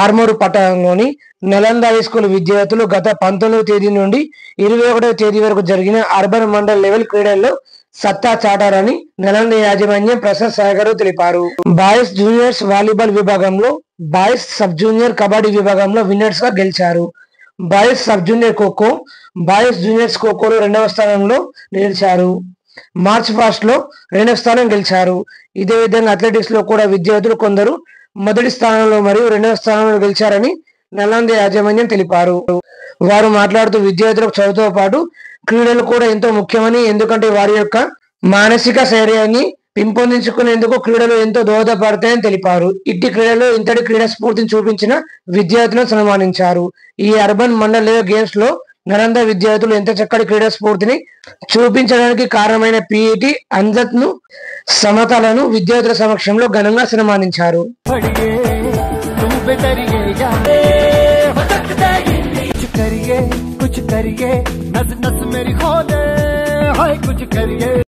ఆర్మూరు పట్టణంలోని Nalanda high school విద్యార్థులు గత 19వ తేదీ నుండి 21వ తేదీ వరకు జరిగిన అర్బన్ మండల్ లెవెల్ క్రీడల్లో సత్తా చాటారని నలంద యాజమాన్యం ప్రసాద్ సాగర్ తెలిపారు. బాయ్స్ జూనియర్స్ వాలీబాల్ విభాగంలో, బాయ్స్ సబ్ జూనియర్ కబడ్డీ విభాగంలో విన్నర్స్ గా గెలిచారు. Boys sub junior kho kho, boys juniors ఖోఖోలో 2వ స్థానంలో నిలిచారు. మార్చ్ పాస్ట్ లో 2వ స్థానం గెలిచారు. ఇదే విధంగా అథ్లెటిక్స్ లో కూడా విద్యార్థులు కొందరు మొదటి స్థానంలో మరియు 2వ స్థానంలో గెలిచారని నలంద యాజమాన్యం తెలిపారు. వారు మాట్లాడుతూ విద్యార్థులకు చదువుతో పాటు క్రీడలు కూడా ఎంతో ముఖ్యమని, ఎందుకంటే వారి యొక్క మానసిక శైర్యాన్ని పెంపొందించుకునేందుకు క్రీడలు ఎంతో దోహదపడతాయని తెలిపారు. ఇట్టి క్రీడలో ఇంతటి క్రీడా స్ఫూర్తిని చూపించిన విద్యార్థులను సన్మానించారు. ఈ అర్బన్ మండల్ గేమ్స్ లో నలంద విద్యార్థులు ఎంత చక్కటి క్రీడా స్ఫూర్తిని చూపించడానికి కారణమైన పీఈటీ అంజద్ ను, సమతలను విద్యార్థుల సమక్షంలో ఘనంగా సన్మానించారు. कुछ करिए नस नस मेरी खोले, हाय कुछ करिए।